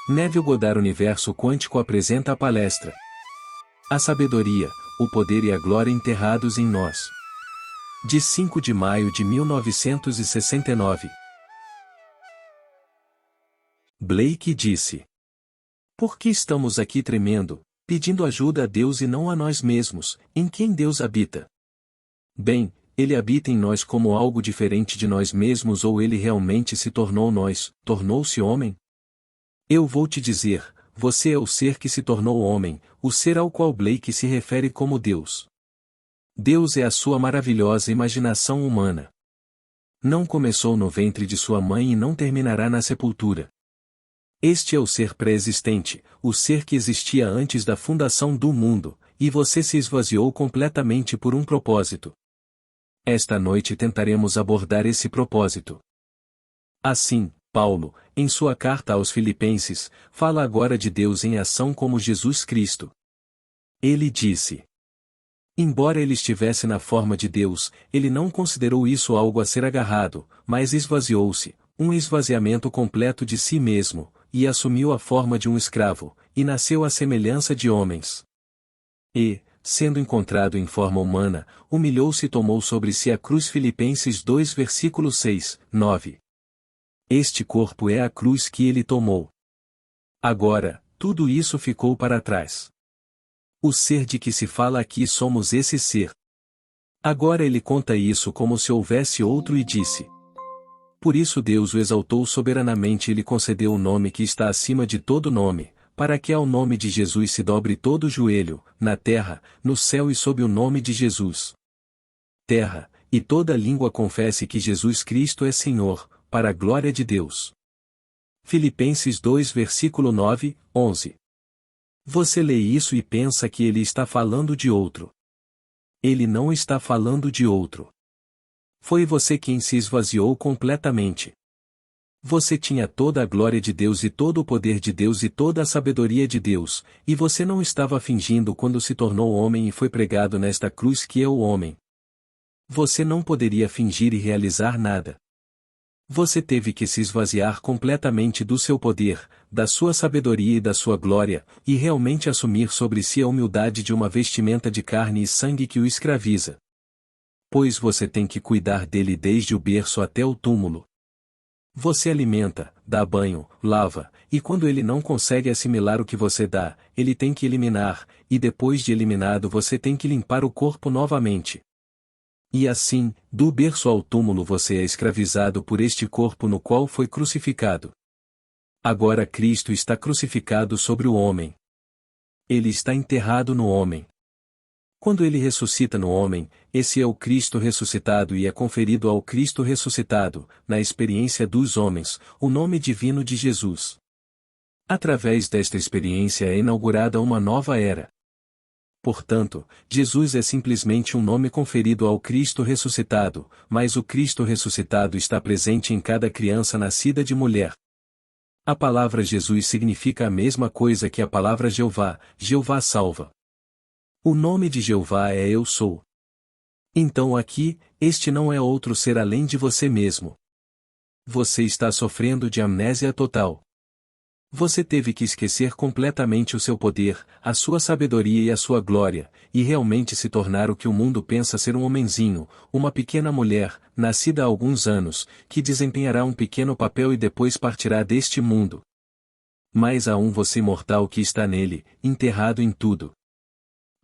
Neville Goddard Universo Quântico apresenta a palestra A Sabedoria, o Poder e a Glória Enterrados em Nós. De 5 de maio de 1969. Blake disse: Por que estamos aqui tremendo, pedindo ajuda a Deus e não a nós mesmos, em quem Deus habita? Bem, Ele habita em nós como algo diferente de nós mesmos, ou Ele realmente se tornou nós, tornou-se homem? Eu vou te dizer, você é o ser que se tornou homem, o ser ao qual Blake se refere como Deus. Deus é a sua maravilhosa imaginação humana. Não começou no ventre de sua mãe e não terminará na sepultura. Este é o ser pré-existente, o ser que existia antes da fundação do mundo, e você se esvaziou completamente por um propósito. Esta noite tentaremos abordar esse propósito. Assim, Paulo, em sua carta aos Filipenses, fala agora de Deus em ação como Jesus Cristo. Ele disse: Embora ele estivesse na forma de Deus, ele não considerou isso algo a ser agarrado, mas esvaziou-se, um esvaziamento completo de si mesmo, e assumiu a forma de um escravo, e nasceu à semelhança de homens. E, sendo encontrado em forma humana, humilhou-se e tomou sobre si a cruz. Filipenses 2 versículos 6, 9. Este corpo é a cruz que ele tomou. Agora, tudo isso ficou para trás. O ser de que se fala aqui somos esse ser. Agora ele conta isso como se houvesse outro e disse: Por isso Deus o exaltou soberanamente e lhe concedeu o nome que está acima de todo nome, para que ao nome de Jesus se dobre todo o joelho, na terra, no céu e sob o nome de Jesus. Terra, e toda língua confesse que Jesus Cristo é Senhor, para a glória de Deus. Filipenses 2 versículo 9, 11. Você lê isso e pensa que ele está falando de outro. Ele não está falando de outro. Foi você quem se esvaziou completamente. Você tinha toda a glória de Deus e todo o poder de Deus e toda a sabedoria de Deus, e você não estava fingindo quando se tornou homem e foi pregado nesta cruz que é o homem. Você não poderia fingir e realizar nada. Você teve que se esvaziar completamente do seu poder, da sua sabedoria e da sua glória, e realmente assumir sobre si a humildade de uma vestimenta de carne e sangue que o escraviza. Pois você tem que cuidar dele desde o berço até o túmulo. Você alimenta, dá banho, lava, e quando ele não consegue assimilar o que você dá, ele tem que eliminar, e depois de eliminado você tem que limpar o corpo novamente. E assim, do berço ao túmulo você é escravizado por este corpo no qual foi crucificado. Agora Cristo está crucificado sobre o homem. Ele está enterrado no homem. Quando ele ressuscita no homem, esse é o Cristo ressuscitado e é conferido ao Cristo ressuscitado, na experiência dos homens, o nome divino de Jesus. Através desta experiência é inaugurada uma nova era. Portanto, Jesus é simplesmente um nome conferido ao Cristo ressuscitado, mas o Cristo ressuscitado está presente em cada criança nascida de mulher. A palavra Jesus significa a mesma coisa que a palavra Jeová, Jeová salva. O nome de Jeová é Eu Sou. Então aqui, este não é outro ser além de você mesmo. Você está sofrendo de amnésia total. Você teve que esquecer completamente o seu poder, a sua sabedoria e a sua glória, e realmente se tornar o que o mundo pensa ser um homenzinho, uma pequena mulher, nascida há alguns anos, que desempenhará um pequeno papel e depois partirá deste mundo. Mas há um você mortal que está nele, enterrado em tudo.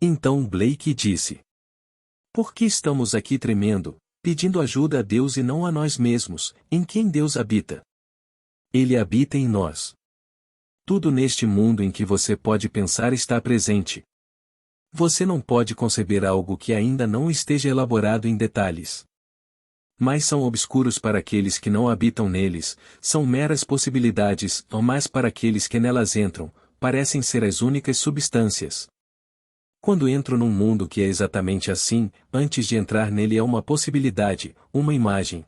Então Blake disse: Por que estamos aqui tremendo, pedindo ajuda a Deus e não a nós mesmos, em quem Deus habita? Ele habita em nós. Tudo neste mundo em que você pode pensar está presente. Você não pode conceber algo que ainda não esteja elaborado em detalhes. Mas são obscuros para aqueles que não habitam neles, são meras possibilidades, mas para aqueles que nelas entram, parecem ser as únicas substâncias. Quando entro num mundo que é exatamente assim, antes de entrar nele é uma possibilidade, uma imagem.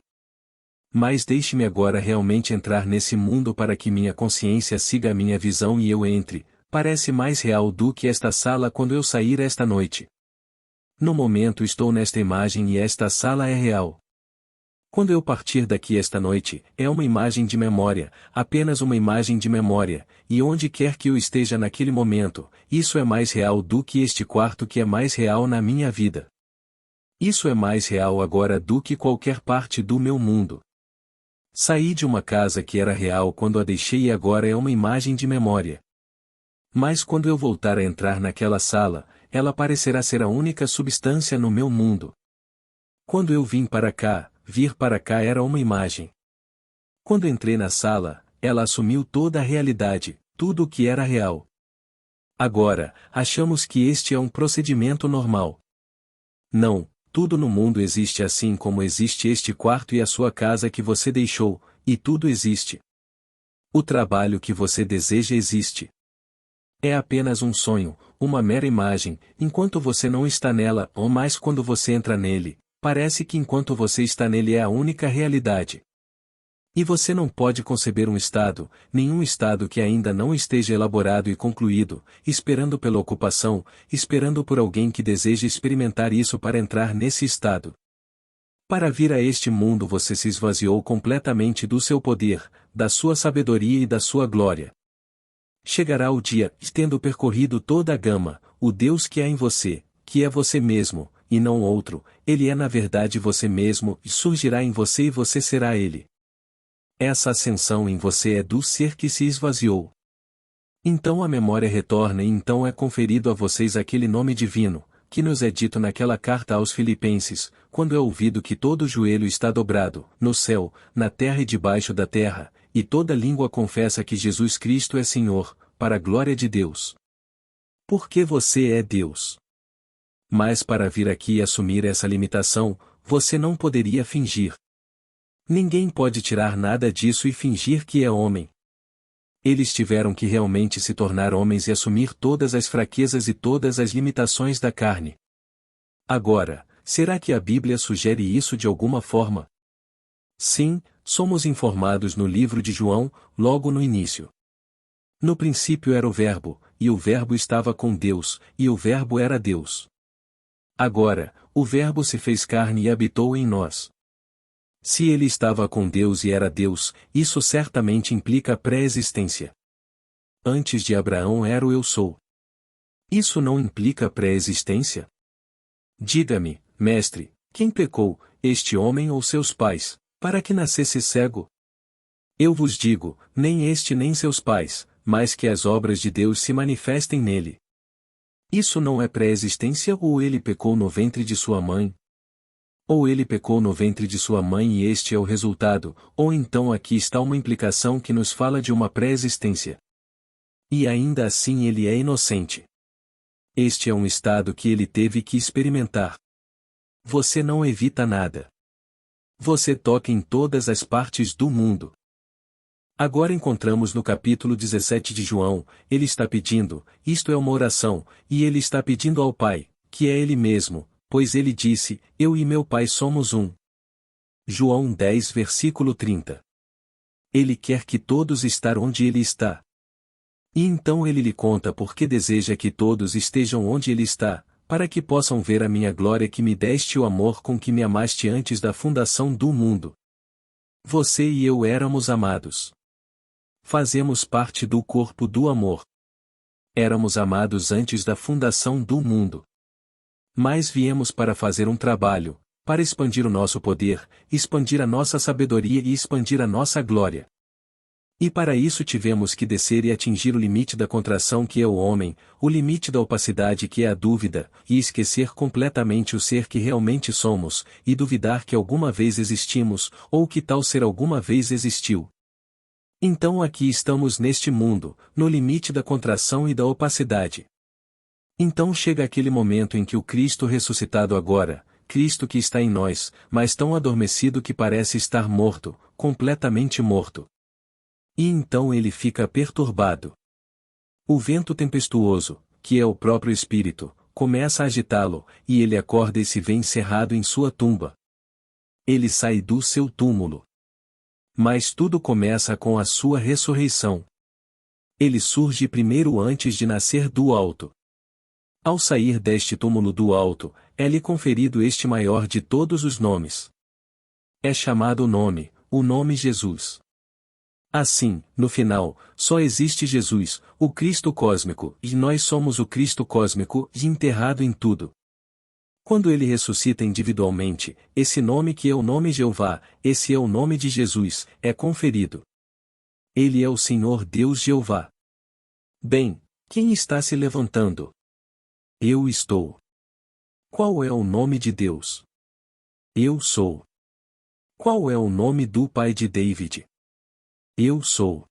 Mas deixe-me agora realmente entrar nesse mundo para que minha consciência siga a minha visão e eu entre. Parece mais real do que esta sala quando eu sair esta noite. No momento estou nesta imagem e esta sala é real. Quando eu partir daqui esta noite, é uma imagem de memória, apenas uma imagem de memória, e onde quer que eu esteja naquele momento, isso é mais real do que este quarto que é mais real na minha vida. Isso é mais real agora do que qualquer parte do meu mundo. Saí de uma casa que era real quando a deixei e agora é uma imagem de memória. Mas quando eu voltar a entrar naquela sala, ela parecerá ser a única substância no meu mundo. Quando eu vim para cá, vir para cá era uma imagem. Quando entrei na sala, ela assumiu toda a realidade, tudo o que era real. Agora, achamos que este é um procedimento normal. Não, tudo no mundo existe assim como existe este quarto e a sua casa que você deixou, e tudo existe. O trabalho que você deseja existe. É apenas um sonho, uma mera imagem, enquanto você não está nela, ou mais quando você entra nele. Parece que enquanto você está nele é a única realidade. E você não pode conceber um estado, nenhum estado que ainda não esteja elaborado e concluído, esperando pela ocupação, esperando por alguém que deseja experimentar isso para entrar nesse estado. Para vir a este mundo você se esvaziou completamente do seu poder, da sua sabedoria e da sua glória. Chegará o dia, tendo percorrido toda a gama, o Deus que há em você, que é você mesmo, e não outro, ele é na verdade você mesmo, e surgirá em você e você será ele. Essa ascensão em você é do ser que se esvaziou. Então a memória retorna e então é conferido a vocês aquele nome divino, que nos é dito naquela carta aos Filipenses, quando é ouvido que todo joelho está dobrado, no céu, na terra e debaixo da terra, e toda língua confessa que Jesus Cristo é Senhor, para a glória de Deus. Porque você é Deus. Mas para vir aqui e assumir essa limitação, você não poderia fingir. Ninguém pode tirar nada disso e fingir que é homem. Eles tiveram que realmente se tornar homens e assumir todas as fraquezas e todas as limitações da carne. Agora, será que a Bíblia sugere isso de alguma forma? Sim, somos informados no livro de João, logo no início. No princípio era o Verbo, e o Verbo estava com Deus, e o Verbo era Deus. Agora, o Verbo se fez carne e habitou em nós. Se ele estava com Deus e era Deus, isso certamente implica pré-existência. Antes de Abraão era o Eu Sou. Isso não implica pré-existência? Diga-me, mestre, quem pecou, este homem ou seus pais, para que nascesse cego? Eu vos digo, nem este nem seus pais, mas que as obras de Deus se manifestem nele. Isso não é pré-existência ou ele pecou no ventre de sua mãe? Ou ele pecou no ventre de sua mãe e este é o resultado, ou então aqui está uma implicação que nos fala de uma pré-existência. E ainda assim ele é inocente. Este é um estado que ele teve que experimentar. Você não evita nada. Você toca em todas as partes do mundo. Agora encontramos no capítulo 17 de João, ele está pedindo, isto é uma oração, e ele está pedindo ao Pai, que é ele mesmo, pois ele disse, eu e meu Pai somos um. João 10 versículo 30. Ele quer que todos estejam onde ele está. E então ele lhe conta porque deseja que todos estejam onde ele está, para que possam ver a minha glória que me deste o amor com que me amaste antes da fundação do mundo. Você e eu éramos amados. Fazemos parte do corpo do amor. Éramos amados antes da fundação do mundo. Mas viemos para fazer um trabalho, para expandir o nosso poder, expandir a nossa sabedoria e expandir a nossa glória. E para isso tivemos que descer e atingir o limite da contração que é o homem, o limite da opacidade que é a dúvida, e esquecer completamente o ser que realmente somos, e duvidar que alguma vez existimos, ou que tal ser alguma vez existiu. Então aqui estamos neste mundo, no limite da contração e da opacidade. Então chega aquele momento em que o Cristo ressuscitado agora, Cristo que está em nós, mas tão adormecido que parece estar morto, completamente morto. E então ele fica perturbado. O vento tempestuoso, que é o próprio Espírito, começa a agitá-lo, e ele acorda e se vê encerrado em sua tumba. Ele sai do seu túmulo. Mas tudo começa com a sua ressurreição. Ele surge primeiro antes de nascer do alto. Ao sair deste túmulo do alto, é-lhe conferido este maior de todos os nomes. É chamado o nome Jesus. Assim, no final, só existe Jesus, o Cristo cósmico, e nós somos o Cristo cósmico, e enterrado em tudo. Quando ele ressuscita individualmente, esse nome que é o nome Jeová, esse é o nome de Jesus, é conferido. Ele é o Senhor Deus Jeová. Bem, quem está se levantando? Eu estou. Qual é o nome de Deus? Eu sou. Qual é o nome do pai de David? Eu sou.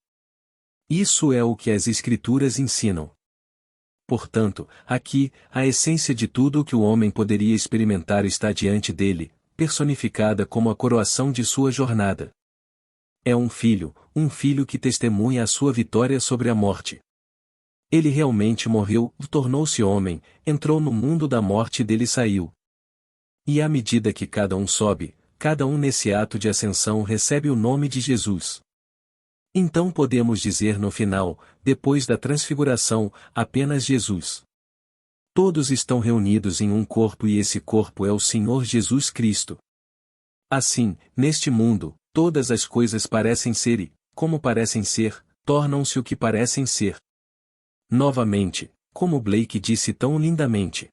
Isso é o que as Escrituras ensinam. Portanto, aqui, a essência de tudo o que o homem poderia experimentar está diante dele, personificada como a coroação de sua jornada. É um filho que testemunha a sua vitória sobre a morte. Ele realmente morreu, tornou-se homem, entrou no mundo da morte e dele saiu. E à medida que cada um sobe, cada um nesse ato de ascensão recebe o nome de Jesus. Então podemos dizer no final, depois da transfiguração, apenas Jesus. Todos estão reunidos em um corpo e esse corpo é o Senhor Jesus Cristo. Assim, neste mundo, todas as coisas parecem ser e, como parecem ser, tornam-se o que parecem ser. Novamente, como Blake disse tão lindamente.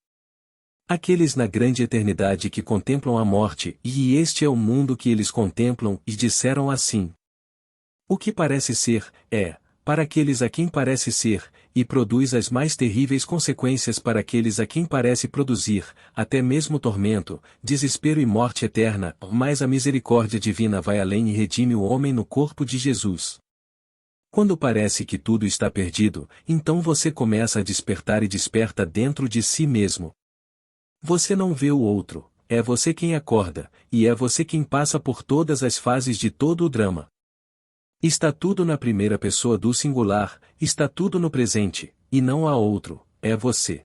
Aqueles na grande eternidade que contemplam a morte, e este é o mundo que eles contemplam, e disseram assim. O que parece ser, para aqueles a quem parece ser, e produz as mais terríveis consequências para aqueles a quem parece produzir, até mesmo tormento, desespero e morte eterna, mas a misericórdia divina vai além e redime o homem no corpo de Jesus. Quando parece que tudo está perdido, então você começa a despertar e desperta dentro de si mesmo. Você não vê o outro, é você quem acorda, e é você quem passa por todas as fases de todo o drama. Está tudo na primeira pessoa do singular, está tudo no presente, e não há outro, é você.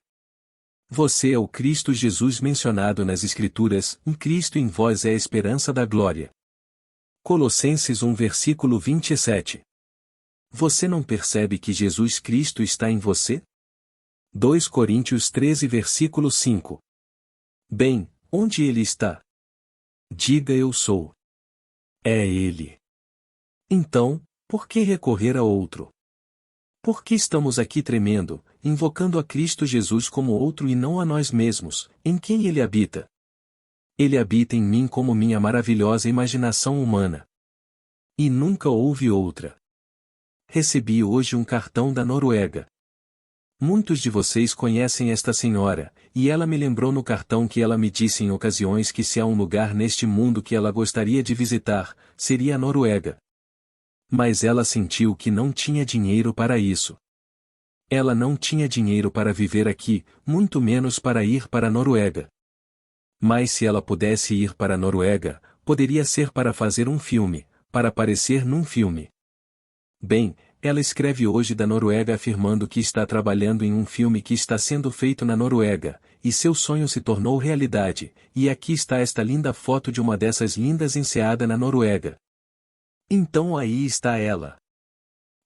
Você é o Cristo Jesus mencionado nas Escrituras, em Cristo em vós é a esperança da glória. Colossenses 1 versículo 27. Você não percebe que Jesus Cristo está em você? 2 Coríntios 13 versículo 5. Bem, onde ele está? Diga eu sou. É ele. Então, por que recorrer a outro? Por que estamos aqui tremendo, invocando a Cristo Jesus como outro e não a nós mesmos, em quem ele habita? Ele habita em mim como minha maravilhosa imaginação humana. E nunca houve outra. Recebi hoje um cartão da Noruega. Muitos de vocês conhecem esta senhora, e ela me lembrou no cartão que ela me disse em ocasiões que se há um lugar neste mundo que ela gostaria de visitar, seria a Noruega. Mas ela sentiu que não tinha dinheiro para isso. Ela não tinha dinheiro para viver aqui, muito menos para ir para a Noruega. Mas se ela pudesse ir para a Noruega, poderia ser para fazer um filme, para aparecer num filme. Bem, ela escreve hoje da Noruega afirmando que está trabalhando em um filme que está sendo feito na Noruega, e seu sonho se tornou realidade, e aqui está esta linda foto de uma dessas lindas enseada na Noruega. Então aí está ela.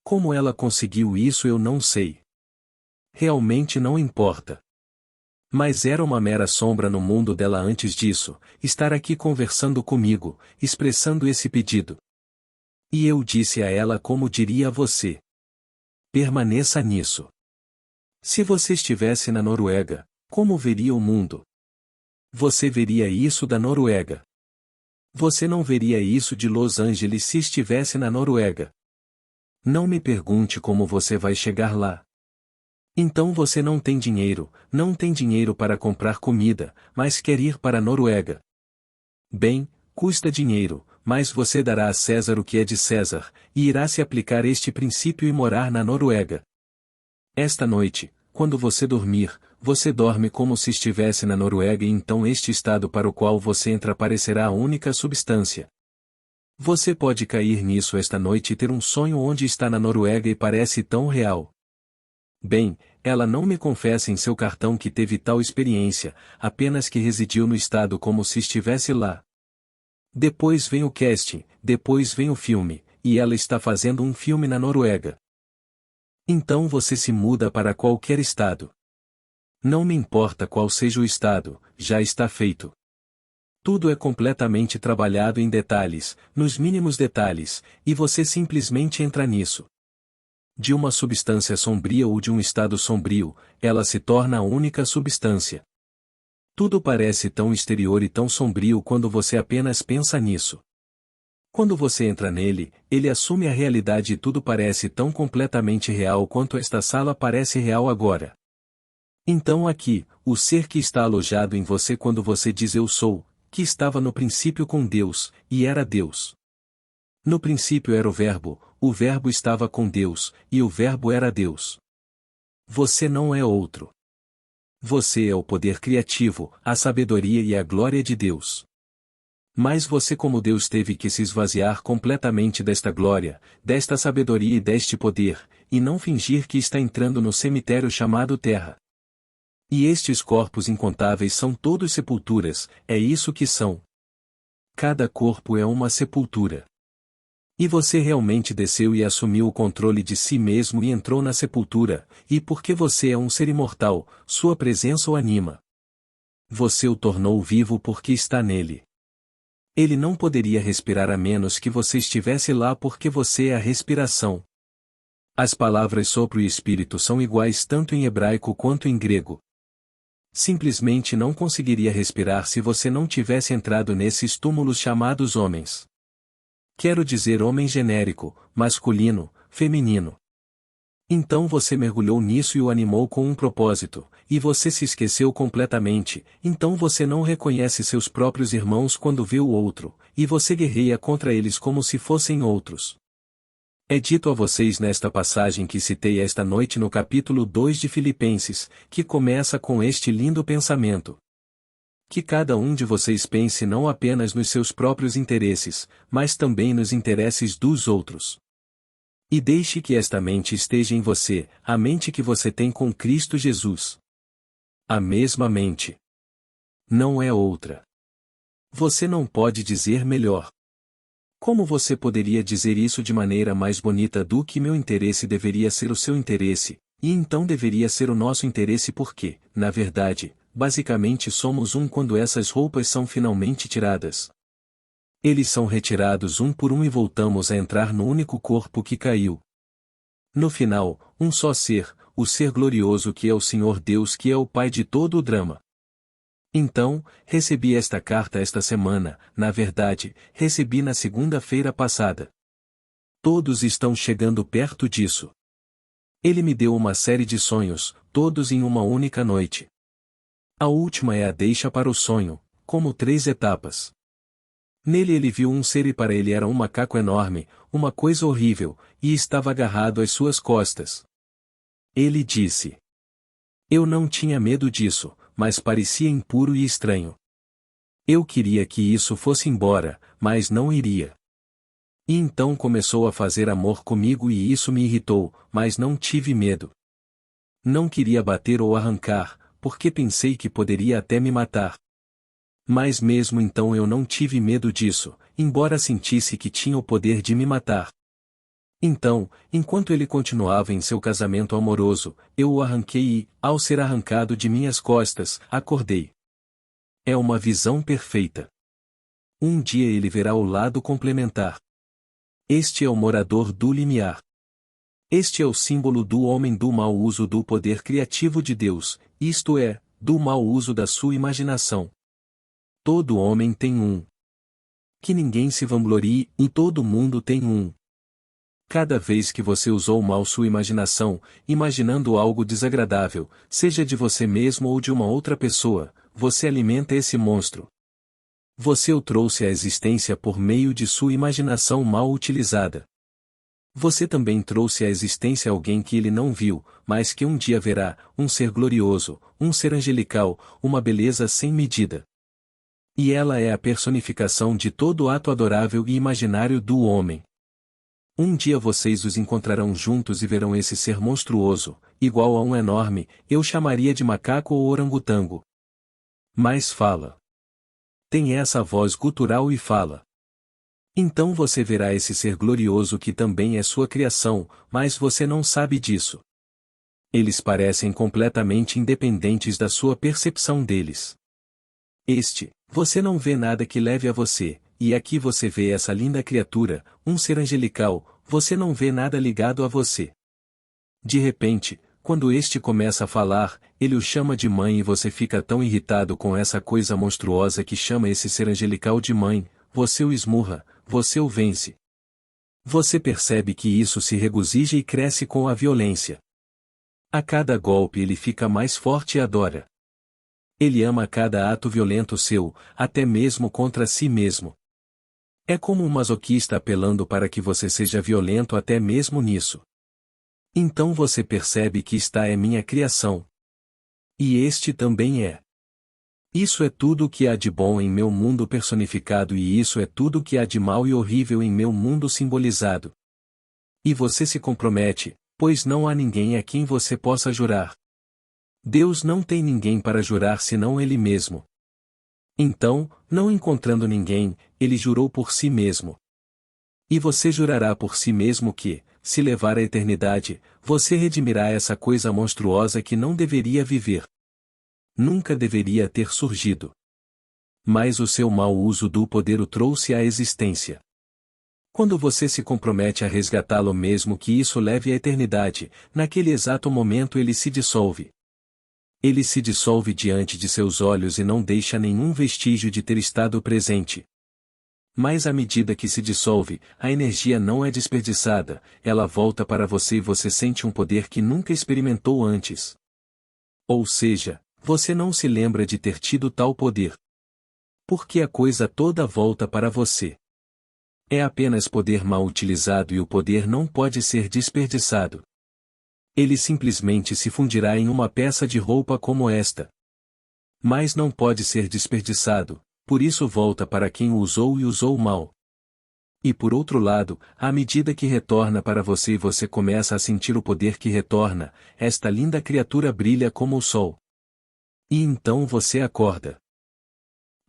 Como ela conseguiu isso eu não sei. Realmente não importa. Mas era uma mera sombra no mundo dela antes disso, estar aqui conversando comigo, expressando esse pedido. E eu disse a ela como diria a você. Permaneça nisso. Se você estivesse na Noruega, como veria o mundo? Você veria isso da Noruega. Você não veria isso de Los Angeles se estivesse na Noruega. Não me pergunte como você vai chegar lá. Então você não tem dinheiro para comprar comida, mas quer ir para a Noruega. Bem, custa dinheiro, mas você dará a César o que é de César, e irá se aplicar este princípio e morar na Noruega. Esta noite, quando você dormir, você dorme como se estivesse na Noruega e então este estado para o qual você entra parecerá a única substância. Você pode cair nisso esta noite e ter um sonho onde está na Noruega e parece tão real. Bem, ela não me confessa em seu cartão que teve tal experiência, apenas que residiu no estado como se estivesse lá. Depois vem o casting, depois vem o filme, e ela está fazendo um filme na Noruega. Então você se muda para qualquer estado. Não me importa qual seja o estado, já está feito. Tudo é completamente trabalhado em detalhes, nos mínimos detalhes, e você simplesmente entra nisso. De uma substância sombria ou de um estado sombrio, ela se torna a única substância. Tudo parece tão exterior e tão sombrio quando você apenas pensa nisso. Quando você entra nele, ele assume a realidade e tudo parece tão completamente real quanto esta sala parece real agora. Então aqui, o ser que está alojado em você quando você diz eu sou, que estava no princípio com Deus, e era Deus. No princípio era o Verbo estava com Deus, e o Verbo era Deus. Você não é outro. Você é o poder criativo, a sabedoria e a glória de Deus. Mas você como Deus teve que se esvaziar completamente desta glória, desta sabedoria e deste poder, e não fingir que está entrando no cemitério chamado Terra. E estes corpos incontáveis são todos sepulturas, é isso que são. Cada corpo é uma sepultura. E você realmente desceu e assumiu o controle de si mesmo e entrou na sepultura, e porque você é um ser imortal, sua presença o anima. Você o tornou vivo porque está nele. Ele não poderia respirar a menos que você estivesse lá porque você é a respiração. As palavras sopro e espírito são iguais tanto em hebraico quanto em grego. Simplesmente não conseguiria respirar se você não tivesse entrado nesses túmulos chamados homens. Quero dizer homem genérico, masculino, feminino. Então você mergulhou nisso e o animou com um propósito, e você se esqueceu completamente, então você não reconhece seus próprios irmãos quando vê o outro, e você guerreia contra eles como se fossem outros. É dito a vocês nesta passagem que citei esta noite no capítulo 2 de Filipenses, que começa com este lindo pensamento. Que cada um de vocês pense não apenas nos seus próprios interesses, mas também nos interesses dos outros. E deixe que esta mente esteja em você, a mente que você tem com Cristo Jesus. A mesma mente. Não é outra. Você não pode dizer melhor. Como você poderia dizer isso de maneira mais bonita do que meu interesse deveria ser o seu interesse, e então deveria ser o nosso interesse porque, na verdade, basicamente somos um quando essas roupas são finalmente tiradas. Eles são retirados um por um e voltamos a entrar no único corpo que caiu. No final, um só ser, o ser glorioso que é o Senhor Deus que é o Pai de todo o drama. Então, recebi esta carta esta semana, na verdade, recebi na segunda-feira passada. Todos estão chegando perto disso. Ele me deu uma série de sonhos, todos em uma única noite. A última é a deixa para o sonho, como 3 etapas. Nele ele viu um ser e para ele era um macaco enorme, uma coisa horrível, e estava agarrado às suas costas. Ele disse: eu não tinha medo disso, mas parecia impuro e estranho. Eu queria que isso fosse embora, mas não iria. E então começou a fazer amor comigo e isso me irritou, mas não tive medo. Não queria bater ou arrancar, porque pensei que poderia até me matar. Mas mesmo então eu não tive medo disso, embora sentisse que tinha o poder de me matar. Então, enquanto ele continuava em seu casamento amoroso, eu o arranquei e, ao ser arrancado de minhas costas, acordei. É uma visão perfeita. Um dia ele verá o lado complementar. Este é o morador do limiar. Este é o símbolo do homem do mau uso do poder criativo de Deus, isto é, do mau uso da sua imaginação. Todo homem tem um. Que ninguém se vanglorie, e todo mundo tem um. Cada vez que você usou mal sua imaginação, imaginando algo desagradável, seja de você mesmo ou de uma outra pessoa, você alimenta esse monstro. Você o trouxe à existência por meio de sua imaginação mal utilizada. Você também trouxe à existência alguém que ele não viu, mas que um dia verá, um ser glorioso, um ser angelical, uma beleza sem medida. E ela é a personificação de todo ato adorável e imaginário do homem. Um dia vocês os encontrarão juntos e verão esse ser monstruoso, igual a um enorme, eu chamaria de macaco ou orangotango. Mas fala. Tem essa voz gutural e fala. Então você verá esse ser glorioso que também é sua criação, mas você não sabe disso. Eles parecem completamente independentes da sua percepção deles. Você não vê nada que leve a você, e aqui você vê essa linda criatura, um ser angelical, você não vê nada ligado a você. De repente, quando este começa a falar, ele o chama de mãe e você fica tão irritado com essa coisa monstruosa que chama esse ser angelical de mãe, você o esmurra, você o vence. Você percebe que isso se regozija e cresce com a violência. A cada golpe ele fica mais forte e adora. Ele ama cada ato violento seu, até mesmo contra si mesmo. É como um masoquista apelando para que você seja violento até mesmo nisso. Então você percebe que esta é minha criação. E este também é. Isso é tudo o que há de bom em meu mundo personificado e isso é tudo o que há de mal e horrível em meu mundo simbolizado. E você se compromete, pois não há ninguém a quem você possa jurar. Deus não tem ninguém para jurar senão Ele mesmo. Então, não encontrando ninguém, Ele jurou por si mesmo. E você jurará por si mesmo que, se levar à eternidade, você redimirá essa coisa monstruosa que não deveria viver. Nunca deveria ter surgido. Mas o seu mau uso do poder o trouxe à existência. Quando você se compromete a resgatá-lo mesmo que isso leve à eternidade, naquele exato momento ele se dissolve. Ele se dissolve diante de seus olhos e não deixa nenhum vestígio de ter estado presente. Mas à medida que se dissolve, a energia não é desperdiçada, ela volta para você e você sente um poder que nunca experimentou antes. Ou seja, você não se lembra de ter tido tal poder. Porque a coisa toda volta para você. É apenas poder mal utilizado e o poder não pode ser desperdiçado. Ele simplesmente se fundirá em uma peça de roupa como esta. Mas não pode ser desperdiçado, por isso volta para quem o usou e usou mal. E por outro lado, à medida que retorna para você e você começa a sentir o poder que retorna, esta linda criatura brilha como o sol. E então você acorda.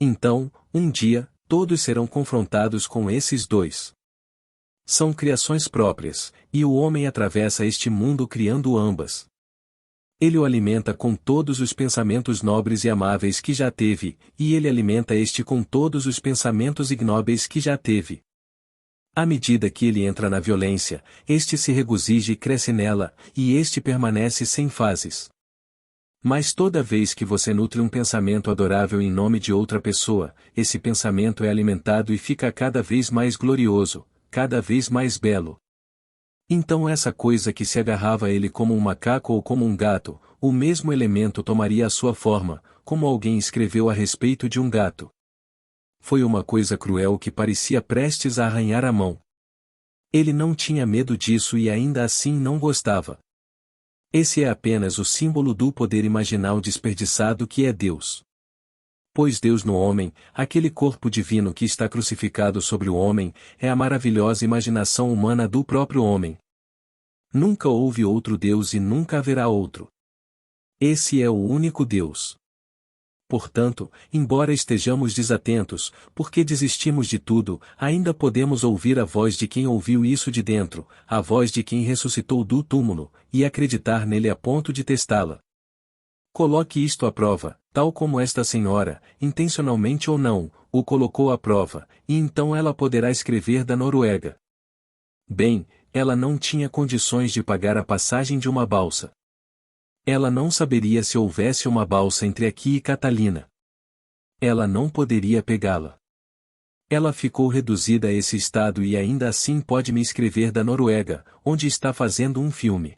Então, um dia, todos serão confrontados com esses dois. São criações próprias, e o homem atravessa este mundo criando ambas. Ele o alimenta com todos os pensamentos nobres e amáveis que já teve, e ele alimenta este com todos os pensamentos ignóbeis que já teve. À medida que ele entra na violência, este se regozija e cresce nela, e este permanece sem fases. Mas toda vez que você nutre um pensamento adorável em nome de outra pessoa, esse pensamento é alimentado e fica cada vez mais glorioso, cada vez mais belo. Então essa coisa que se agarrava a ele como um macaco ou como um gato, o mesmo elemento tomaria a sua forma, como alguém escreveu a respeito de um gato. Foi uma coisa cruel que parecia prestes a arranhar a mão. Ele não tinha medo disso e ainda assim não gostava. Esse é apenas o símbolo do poder imaginal desperdiçado que é Deus. Pois Deus no homem, aquele corpo divino que está crucificado sobre o homem, é a maravilhosa imaginação humana do próprio homem. Nunca houve outro Deus e nunca haverá outro. Esse é o único Deus. Portanto, embora estejamos desatentos, porque desistimos de tudo, ainda podemos ouvir a voz de quem ouviu isso de dentro, a voz de quem ressuscitou do túmulo, e acreditar nele a ponto de testá-la. Coloque isto à prova, tal como esta senhora, intencionalmente ou não, o colocou à prova, e então ela poderá escrever da Noruega. Bem, ela não tinha condições de pagar a passagem de uma balsa. Ela não saberia se houvesse uma balsa entre aqui e Catalina. Ela não poderia pegá-la. Ela ficou reduzida a esse estado e ainda assim pode me escrever da Noruega, onde está fazendo um filme.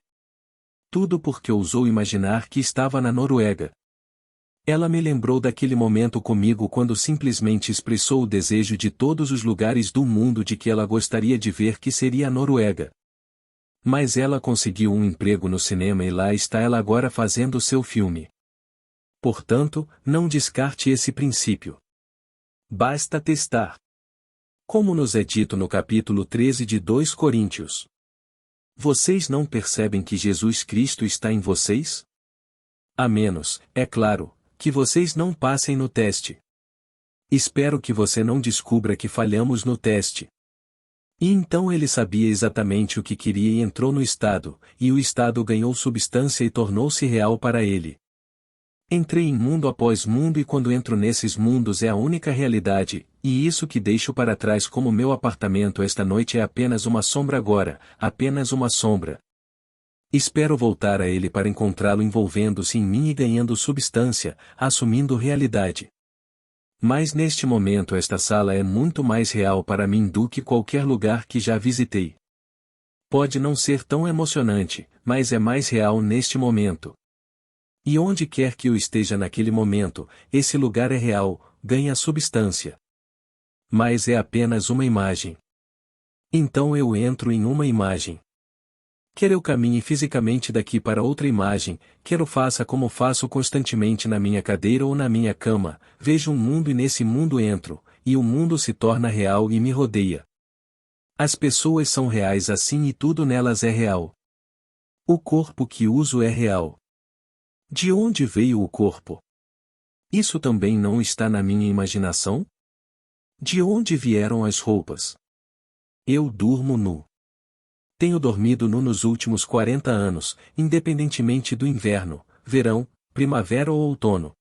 Tudo porque ousou imaginar que estava na Noruega. Ela me lembrou daquele momento comigo quando simplesmente expressou o desejo de todos os lugares do mundo de que ela gostaria de ver que seria a Noruega. Mas ela conseguiu um emprego no cinema e lá está ela agora fazendo seu filme. Portanto, não descarte esse princípio. Basta testar. Como nos é dito no capítulo 13 de 2 Coríntios. Vocês não percebem que Jesus Cristo está em vocês? A menos, é claro, que vocês não passem no teste. Espero que você não descubra que falhamos no teste. E então ele sabia exatamente o que queria e entrou no estado, e o estado ganhou substância e tornou-se real para ele. Entrei em mundo após mundo e quando entro nesses mundos é a única realidade, e isso que deixo para trás como meu apartamento esta noite é apenas uma sombra agora, apenas uma sombra. Espero voltar a ele para encontrá-lo envolvendo-se em mim e ganhando substância, assumindo realidade. Mas neste momento esta sala é muito mais real para mim do que qualquer lugar que já visitei. Pode não ser tão emocionante, mas é mais real neste momento. E onde quer que eu esteja naquele momento, esse lugar é real, ganha substância. Mas é apenas uma imagem. Então eu entro em uma imagem. Quer eu caminhe fisicamente daqui para outra imagem, quer eu faça como faço constantemente na minha cadeira ou na minha cama, vejo um mundo e nesse mundo entro, e o mundo se torna real e me rodeia. As pessoas são reais assim e tudo nelas é real. O corpo que uso é real. De onde veio o corpo? Isso também não está na minha imaginação? De onde vieram as roupas? Eu durmo nu. Tenho dormido nu nos últimos 40 anos, independentemente do inverno, verão, primavera ou outono.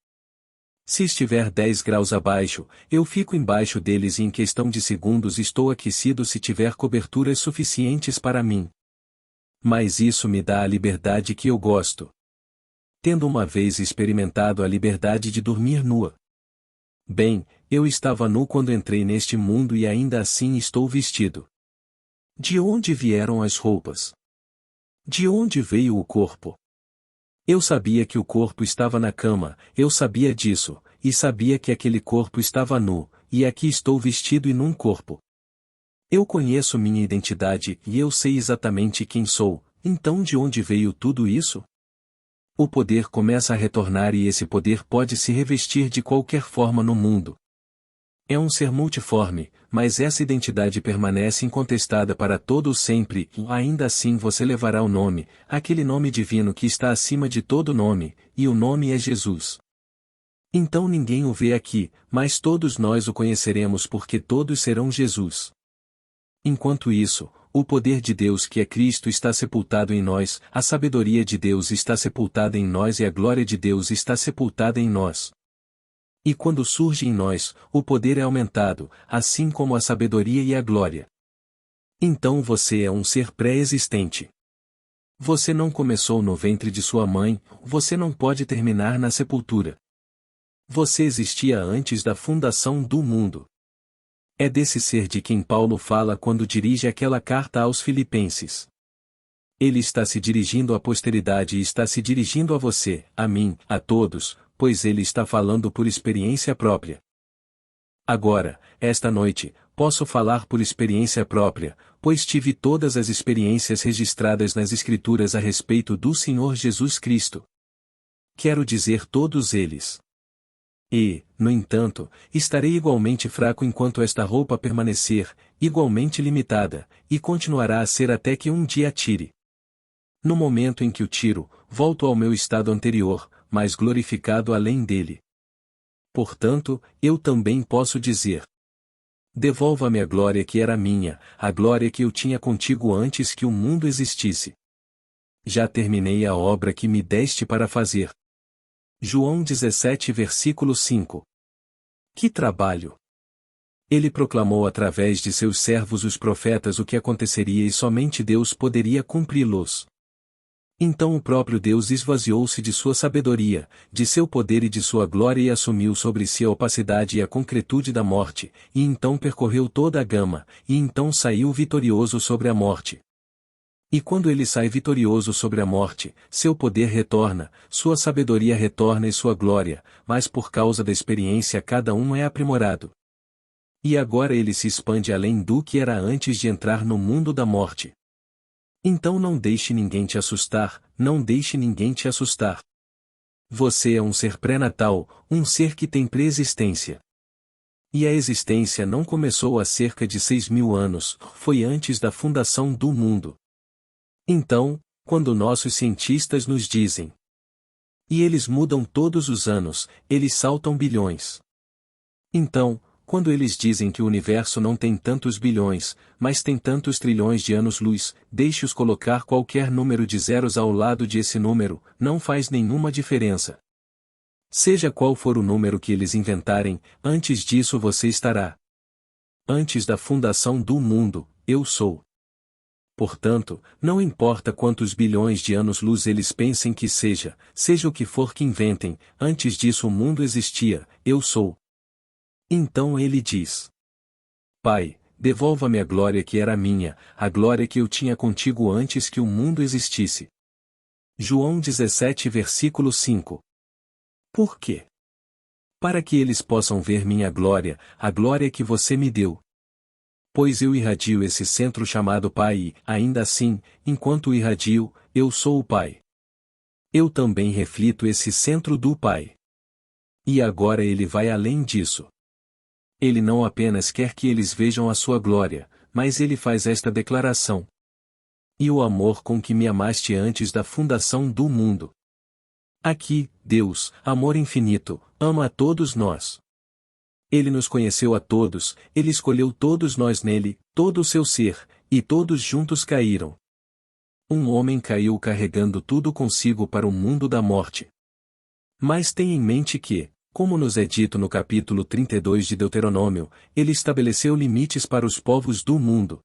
Se estiver 10 graus abaixo, eu fico embaixo deles e em questão de segundos estou aquecido se tiver coberturas suficientes para mim. Mas isso me dá a liberdade que eu gosto. Tendo uma vez experimentado a liberdade de dormir nua. Bem, eu estava nu quando entrei neste mundo e ainda assim estou vestido. De onde vieram as roupas? De onde veio o corpo? Eu sabia que o corpo estava na cama, eu sabia disso, e sabia que aquele corpo estava nu, e aqui estou vestido e num corpo. Eu conheço minha identidade e eu sei exatamente quem sou, então de onde veio tudo isso? O poder começa a retornar e esse poder pode se revestir de qualquer forma no mundo. É um ser multiforme, mas essa identidade permanece incontestada para todo o sempre, e ainda assim você levará o nome, aquele nome divino que está acima de todo nome, e o nome é Jesus. Então ninguém o vê aqui, mas todos nós o conheceremos porque todos serão Jesus. Enquanto isso, o poder de Deus que é Cristo está sepultado em nós, a sabedoria de Deus está sepultada em nós e a glória de Deus está sepultada em nós. E quando surge em nós, o poder é aumentado, assim como a sabedoria e a glória. Então você é um ser pré-existente. Você não começou no ventre de sua mãe, você não pode terminar na sepultura. Você existia antes da fundação do mundo. É desse ser de quem Paulo fala quando dirige aquela carta aos Filipenses. Ele está se dirigindo à posteridade e está se dirigindo a você, a mim, a todos, pois ele está falando por experiência própria. Agora, esta noite, posso falar por experiência própria, pois tive todas as experiências registradas nas Escrituras a respeito do Senhor Jesus Cristo. Quero dizer todos eles. E, no entanto, estarei igualmente fraco enquanto esta roupa permanecer, igualmente limitada, e continuará a ser até que um dia tire. No momento em que o tiro, volto ao meu estado anterior, mas glorificado além dele. Portanto, eu também posso dizer: devolva-me a glória que era minha, a glória que eu tinha contigo antes que o mundo existisse. Já terminei a obra que me deste para fazer. João 17 versículo 5. Que trabalho! Ele proclamou através de seus servos os profetas o que aconteceria e somente Deus poderia cumpri-los. Então o próprio Deus esvaziou-se de sua sabedoria, de seu poder e de sua glória e assumiu sobre si a opacidade e a concretude da morte, e então percorreu toda a gama, e então saiu vitorioso sobre a morte. E quando ele sai vitorioso sobre a morte, seu poder retorna, sua sabedoria retorna e sua glória, mas por causa da experiência cada um é aprimorado. E agora ele se expande além do que era antes de entrar no mundo da morte. Então não deixe ninguém te assustar, não deixe ninguém te assustar. Você é um ser pré-natal, um ser que tem pré-existência. E a existência não começou há cerca de 6.000 anos, foi antes da fundação do mundo. Então, quando nossos cientistas nos dizem, e eles mudam todos os anos, eles saltam bilhões. Então, quando eles dizem que o universo não tem tantos bilhões, mas tem tantos trilhões de anos-luz, deixe-os colocar qualquer número de zeros ao lado de esse número, não faz nenhuma diferença. Seja qual for o número que eles inventarem, antes disso você estará. Antes da fundação do mundo, eu sou. Portanto, não importa quantos bilhões de anos-luz eles pensem que seja o que for que inventem, antes disso o mundo existia, eu sou. Então ele diz: Pai, devolva-me a glória que era minha, a glória que eu tinha contigo antes que o mundo existisse. João 17 versículo 5. Por quê? Para que eles possam ver minha glória, a glória que você me deu. Pois eu irradio esse centro chamado Pai e, ainda assim, enquanto irradio, eu sou o Pai. Eu também reflito esse centro do Pai. E agora ele vai além disso. Ele não apenas quer que eles vejam a sua glória, mas ele faz esta declaração: E o amor com que me amaste antes da fundação do mundo. Aqui, Deus, amor infinito, ama a todos nós. Ele nos conheceu a todos, ele escolheu todos nós nele, todo o seu ser, e todos juntos caíram. Um homem caiu carregando tudo consigo para o mundo da morte. Mas tenha em mente que, como nos é dito no capítulo 32 de Deuteronômio, ele estabeleceu limites para os povos do mundo.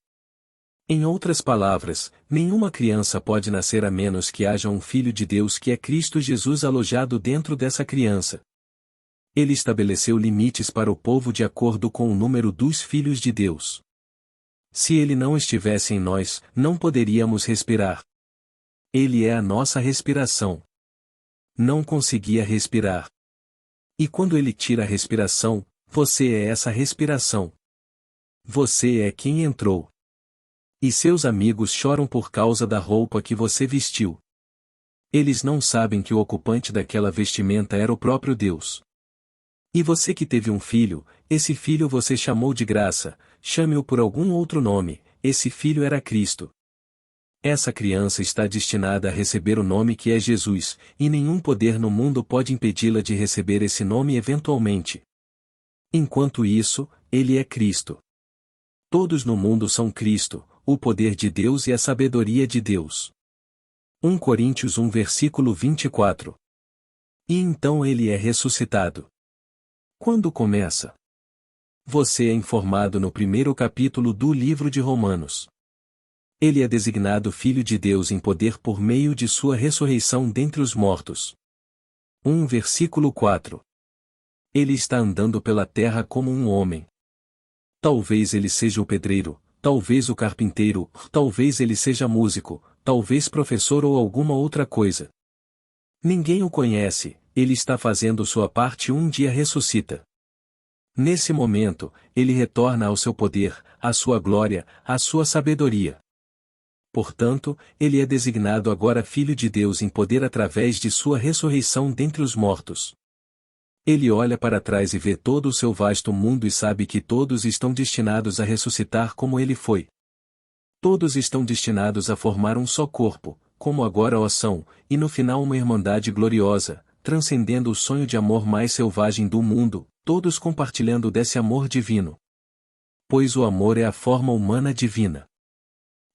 Em outras palavras, nenhuma criança pode nascer a menos que haja um Filho de Deus que é Cristo Jesus alojado dentro dessa criança. Ele estabeleceu limites para o povo de acordo com o número dos filhos de Deus. Se ele não estivesse em nós, não poderíamos respirar. Ele é a nossa respiração. Não conseguia respirar. E quando ele tira a respiração, você é essa respiração. Você é quem entrou. E seus amigos choram por causa da roupa que você vestiu. Eles não sabem que o ocupante daquela vestimenta era o próprio Deus. E você que teve um filho, esse filho você chamou de graça, chame-o por algum outro nome, esse filho era Cristo. Essa criança está destinada a receber o nome que é Jesus, e nenhum poder no mundo pode impedi-la de receber esse nome eventualmente. Enquanto isso, ele é Cristo. Todos no mundo são Cristo, o poder de Deus e a sabedoria de Deus. 1 Coríntios 1 versículo 24. E então ele é ressuscitado. Quando começa? Você é informado no primeiro capítulo do livro de Romanos. Ele é designado Filho de Deus em poder por meio de sua ressurreição dentre os mortos. 1 versículo 4. Ele está andando pela terra como um homem. Talvez ele seja o pedreiro, talvez o carpinteiro, talvez ele seja músico, talvez professor ou alguma outra coisa. Ninguém o conhece, ele está fazendo sua parte e um dia ressuscita. Nesse momento, ele retorna ao seu poder, à sua glória, à sua sabedoria. Portanto, ele é designado agora Filho de Deus em poder através de sua ressurreição dentre os mortos. Ele olha para trás e vê todo o seu vasto mundo e sabe que todos estão destinados a ressuscitar como ele foi. Todos estão destinados a formar um só corpo, como agora o são, e no final uma irmandade gloriosa, transcendendo o sonho de amor mais selvagem do mundo, todos compartilhando desse amor divino. Pois o amor é a forma humana divina.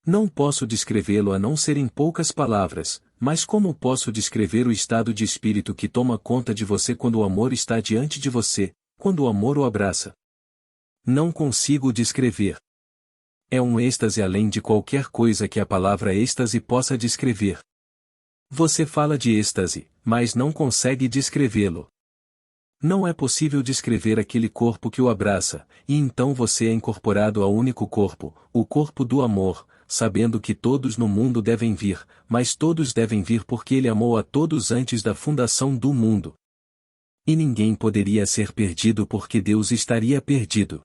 Não posso descrevê-lo a não ser em poucas palavras, mas como posso descrever o estado de espírito que toma conta de você quando o amor está diante de você, quando o amor o abraça? Não consigo descrever. É um êxtase além de qualquer coisa que a palavra êxtase possa descrever. Você fala de êxtase, mas não consegue descrevê-lo. Não é possível descrever aquele corpo que o abraça, e então você é incorporado ao único corpo, o corpo do amor, sabendo que todos no mundo devem vir, mas todos devem vir porque ele amou a todos antes da fundação do mundo. E ninguém poderia ser perdido porque Deus estaria perdido.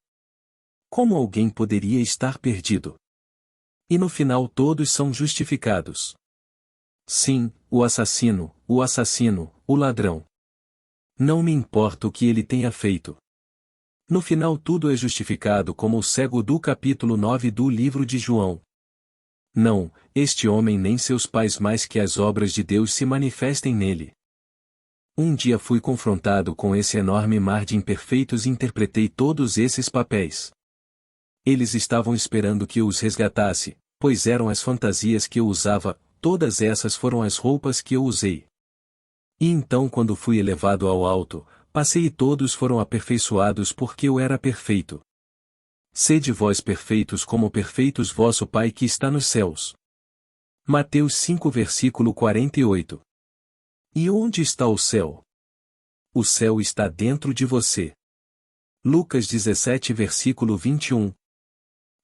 Como alguém poderia estar perdido? E no final todos são justificados. Sim, o assassino, o ladrão. Não me importa o que ele tenha feito. No final tudo é justificado como o cego do capítulo 9 do livro de João. Não, este homem nem seus pais mais que as obras de Deus se manifestem nele. Um dia fui confrontado com esse enorme mar de imperfeitos e interpretei todos esses papéis. Eles estavam esperando que eu os resgatasse, pois eram as fantasias que eu usava, todas essas foram as roupas que eu usei. E então quando fui elevado ao alto, passei e todos foram aperfeiçoados porque eu era perfeito. Sede vós perfeitos como perfeitos vosso Pai que está nos céus. Mateus 5 versículo 48. E onde está o céu? O céu está dentro de você. Lucas 17 versículo 21.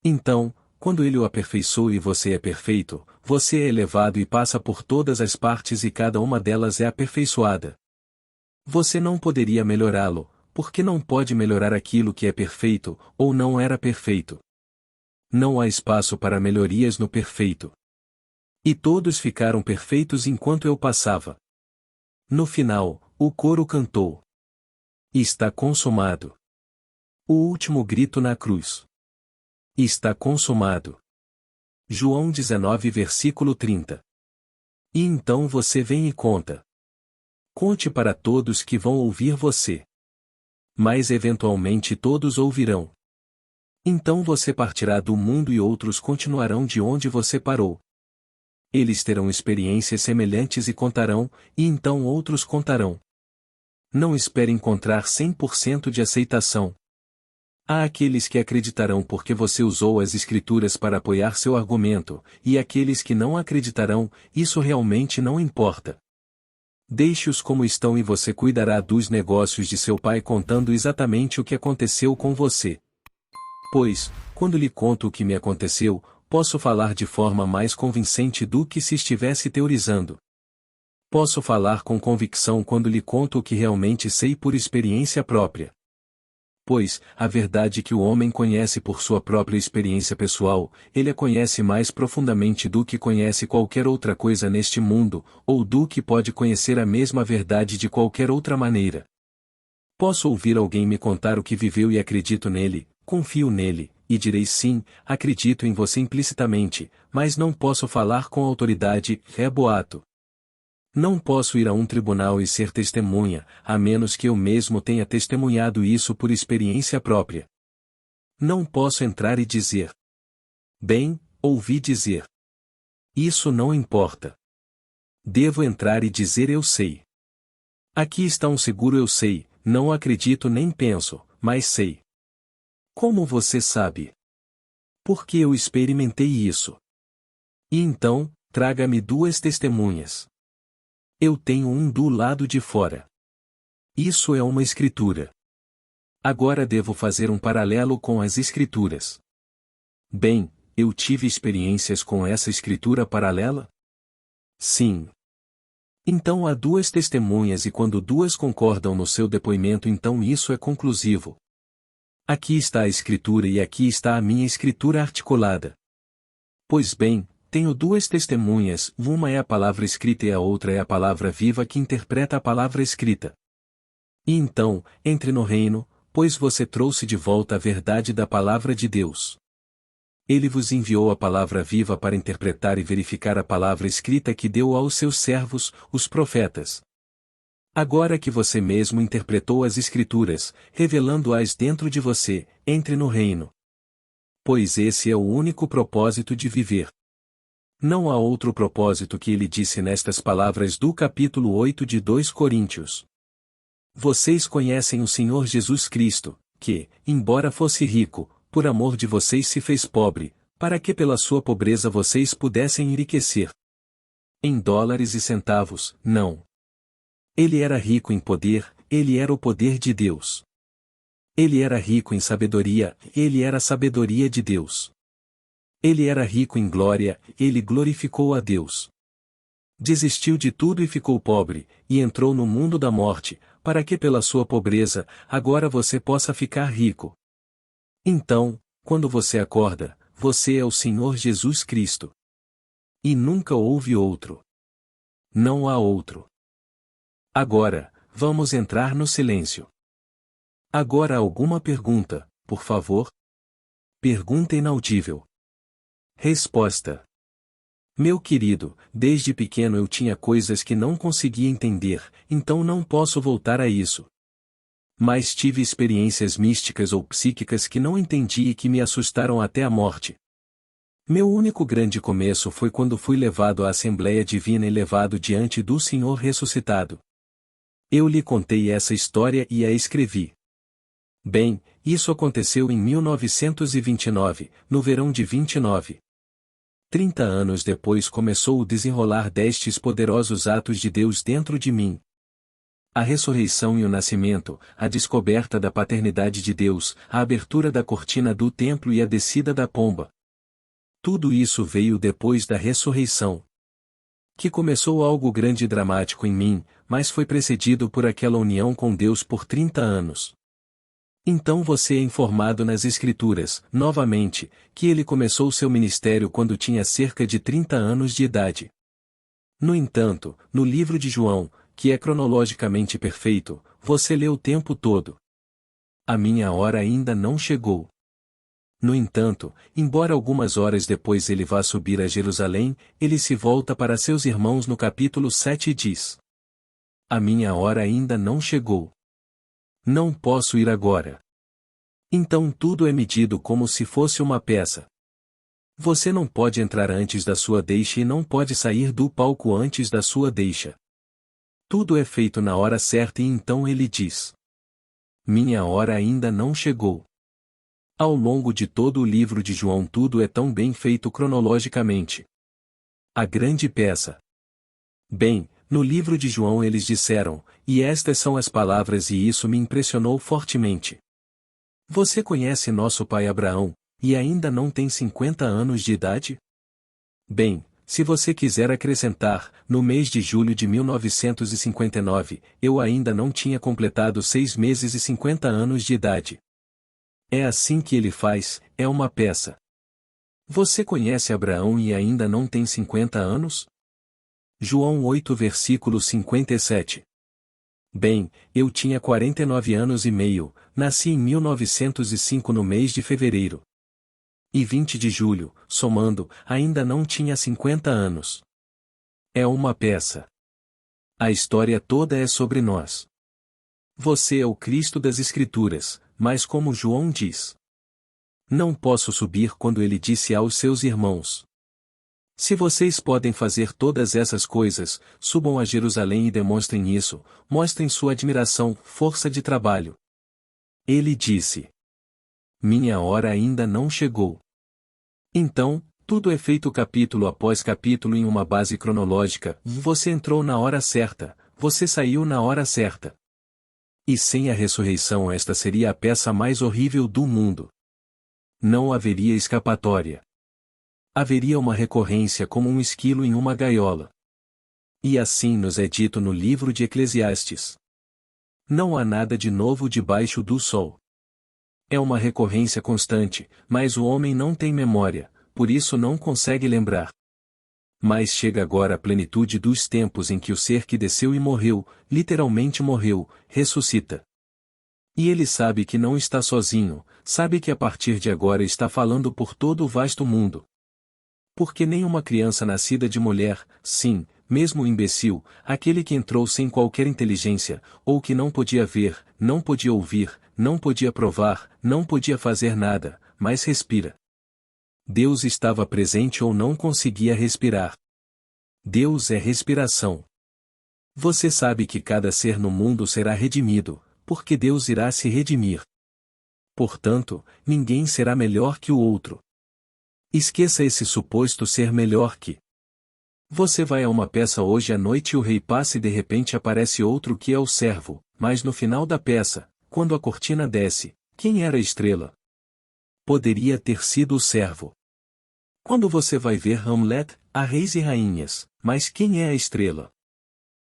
Então, quando ele o aperfeiçoa e você é perfeito, você é elevado e passa por todas as partes e cada uma delas é aperfeiçoada. Você não poderia melhorá-lo, porque não pode melhorar aquilo que é perfeito, ou não era perfeito. Não há espaço para melhorias no perfeito. E todos ficaram perfeitos enquanto eu passava. No final, o coro cantou. Está consumado. O último grito na cruz. Está consumado. João 19 versículo 30. E então você vem e conta. Conte para todos que vão ouvir você. Mas eventualmente todos ouvirão. Então você partirá do mundo e outros continuarão de onde você parou. Eles terão experiências semelhantes e contarão, e então outros contarão. Não espere encontrar 100% de aceitação. Há aqueles que acreditarão porque você usou as escrituras para apoiar seu argumento, e aqueles que não acreditarão, isso realmente não importa. Deixe-os como estão e você cuidará dos negócios de seu pai contando exatamente o que aconteceu com você. Pois, quando lhe conto o que me aconteceu, posso falar de forma mais convincente do que se estivesse teorizando. Posso falar com convicção quando lhe conto o que realmente sei por experiência própria. Pois, a verdade que o homem conhece por sua própria experiência pessoal, ele a conhece mais profundamente do que conhece qualquer outra coisa neste mundo, ou do que pode conhecer a mesma verdade de qualquer outra maneira. Posso ouvir alguém me contar o que viveu e acredito nele, confio nele, e direi sim, acredito em você implicitamente, mas não posso falar com autoridade, é boato. Não posso ir a um tribunal e ser testemunha, a menos que eu mesmo tenha testemunhado isso por experiência própria. Não posso entrar e dizer. Bem, ouvi dizer. Isso não importa. Devo entrar e dizer eu sei. Aqui está um seguro eu sei, não acredito nem penso, mas sei. Como você sabe? Porque eu experimentei isso. E então, traga-me 2 testemunhas. Eu tenho um do lado de fora. Isso é uma escritura. Agora devo fazer um paralelo com as escrituras. Bem, eu tive experiências com essa escritura paralela? Sim. Então há 2 testemunhas e quando 2 concordam no seu depoimento então isso é conclusivo. Aqui está a escritura e aqui está a minha escritura articulada. Pois bem, tenho 2 testemunhas, uma é a palavra escrita e a outra é a palavra viva que interpreta a palavra escrita. E então, entre no reino, pois você trouxe de volta a verdade da palavra de Deus. Ele vos enviou a palavra viva para interpretar e verificar a palavra escrita que deu aos seus servos, os profetas. Agora que você mesmo interpretou as escrituras, revelando-as dentro de você, entre no reino. Pois esse é o único propósito de viver. Não há outro propósito que ele disse nestas palavras do capítulo 8 de 2 Coríntios. Vocês conhecem o Senhor Jesus Cristo, que, embora fosse rico, por amor de vocês se fez pobre, para que pela sua pobreza vocês pudessem enriquecer. Em dólares e centavos, não. Ele era rico em poder, ele era o poder de Deus. Ele era rico em sabedoria, ele era a sabedoria de Deus. Ele era rico em glória, ele glorificou a Deus. Desistiu de tudo e ficou pobre, e entrou no mundo da morte, para que pela sua pobreza, agora você possa ficar rico. Então, quando você acorda, você é o Senhor Jesus Cristo. E nunca houve outro. Não há outro. Agora, vamos entrar no silêncio. Agora alguma pergunta, por favor? Pergunta inaudível. Resposta. Meu querido, desde pequeno eu tinha coisas que não conseguia entender, então não posso voltar a isso. Mas tive experiências místicas ou psíquicas que não entendi e que me assustaram até a morte. Meu único grande começo foi quando fui levado à Assembleia Divina e levado diante do Senhor ressuscitado. Eu lhe contei essa história e a escrevi. Bem, isso aconteceu em 1929, no verão de 29. 30 anos depois começou o desenrolar destes poderosos atos de Deus dentro de mim. A ressurreição e o nascimento, a descoberta da paternidade de Deus, a abertura da cortina do templo e a descida da pomba. Tudo isso veio depois da ressurreição. Que começou algo grande e dramático em mim, mas foi precedido por aquela união com Deus por 30 anos. Então você é informado nas Escrituras, novamente, que ele começou seu ministério quando tinha cerca de 30 anos de idade. No entanto, no livro de João, que é cronologicamente perfeito, você lê o tempo todo. A minha hora ainda não chegou. No entanto, embora algumas horas depois ele vá subir a Jerusalém, ele se volta para seus irmãos no capítulo 7 e diz: A minha hora ainda não chegou. Não posso ir agora. Então tudo é medido como se fosse uma peça. Você não pode entrar antes da sua deixa e não pode sair do palco antes da sua deixa. Tudo é feito na hora certa e então ele diz: Minha hora ainda não chegou. Ao longo de todo o livro de João tudo é tão bem feito cronologicamente. A grande peça. Bem, no livro de João eles disseram, e estas são as palavras e isso me impressionou fortemente. Você conhece nosso pai Abraão, e ainda não tem 50 anos de idade? Bem, se você quiser acrescentar, no mês de julho de 1959, eu ainda não tinha completado 6 meses e 50 anos de idade. É assim que ele faz, é uma peça. Você conhece Abraão e ainda não tem 50 anos? João 8 versículo 57. Bem, eu tinha 49 anos e meio, nasci em 1905 no mês de fevereiro. E 20 de julho, somando, ainda não tinha 50 anos. É uma peça. A história toda é sobre nós. Você é o Cristo das Escrituras, mas como João diz: Não posso subir quando ele disse aos seus irmãos: Se vocês podem fazer todas essas coisas, subam a Jerusalém e demonstrem isso, mostrem sua admiração, força de trabalho. Ele disse: Minha hora ainda não chegou. Então, tudo é feito capítulo após capítulo em uma base cronológica, você entrou na hora certa, você saiu na hora certa. E sem a ressurreição esta seria a peça mais horrível do mundo. Não haveria escapatória. Haveria uma recorrência como um esquilo em uma gaiola. E assim nos é dito no livro de Eclesiastes. Não há nada de novo debaixo do sol. É uma recorrência constante, mas o homem não tem memória, por isso não consegue lembrar. Mas chega agora a plenitude dos tempos em que o ser que desceu e morreu, literalmente morreu, ressuscita. E ele sabe que não está sozinho, sabe que a partir de agora está falando por todo o vasto mundo. Porque nenhuma criança nascida de mulher, sim, mesmo o imbecil, aquele que entrou sem qualquer inteligência, ou que não podia ver, não podia ouvir, não podia provar, não podia fazer nada, mas respira. Deus estava presente ou não conseguia respirar. Deus é respiração. Você sabe que cada ser no mundo será redimido, porque Deus irá se redimir. Portanto, ninguém será melhor que o outro. Esqueça esse suposto ser melhor que. Você vai a uma peça hoje à noite e o rei passa e de repente aparece outro que é o servo, mas no final da peça, quando a cortina desce, quem era a estrela? Poderia ter sido o servo. Quando você vai ver Hamlet, há reis e rainhas, mas quem é a estrela?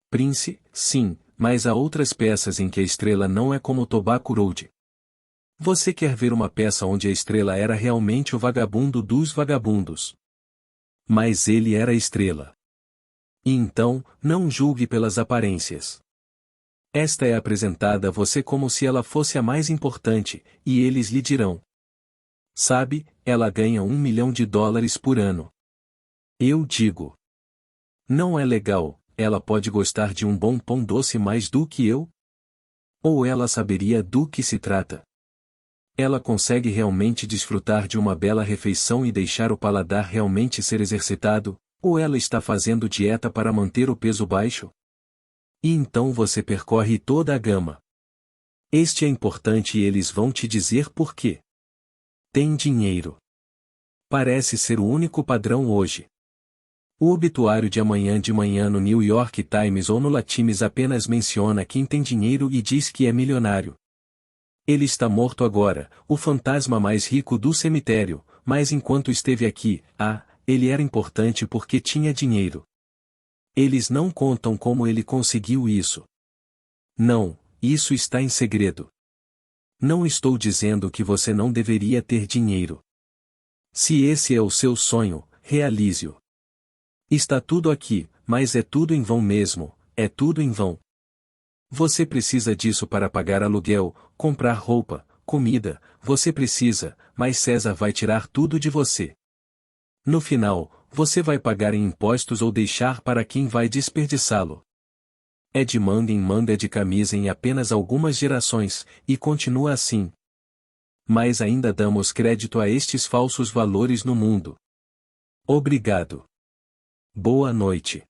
Prince, sim, mas há outras peças em que a estrela não é como Tobacco Road. Você quer ver uma peça onde a estrela era realmente o vagabundo dos vagabundos. Mas ele era a estrela. E então, não julgue pelas aparências. Esta é apresentada a você como se ela fosse a mais importante, e eles lhe dirão: Sabe, ela ganha $1 milhão por ano. Eu digo: Não é legal, ela pode gostar de um bom pão doce mais do que eu? Ou ela saberia do que se trata? Ela consegue realmente desfrutar de uma bela refeição e deixar o paladar realmente ser exercitado, ou ela está fazendo dieta para manter o peso baixo? E então você percorre toda a gama. Este é importante e eles vão te dizer por quê. Tem dinheiro. Parece ser o único padrão hoje. O obituário de amanhã de manhã no New York Times ou no Latimes apenas menciona quem tem dinheiro e diz que é milionário. Ele está morto agora, o fantasma mais rico do cemitério, mas enquanto esteve aqui, ele era importante porque tinha dinheiro. Eles não contam como ele conseguiu isso. Não, isso está em segredo. Não estou dizendo que você não deveria ter dinheiro. Se esse é o seu sonho, realize-o. Está tudo aqui, mas é tudo em vão mesmo, é tudo em vão. Você precisa disso para pagar aluguel, comprar roupa, comida, você precisa, mas César vai tirar tudo de você. No final, você vai pagar em impostos ou deixar para quem vai desperdiçá-lo. É de manga em manga de camisa em apenas algumas gerações, e continua assim. Mas ainda damos crédito a estes falsos valores no mundo. Obrigado. Boa noite.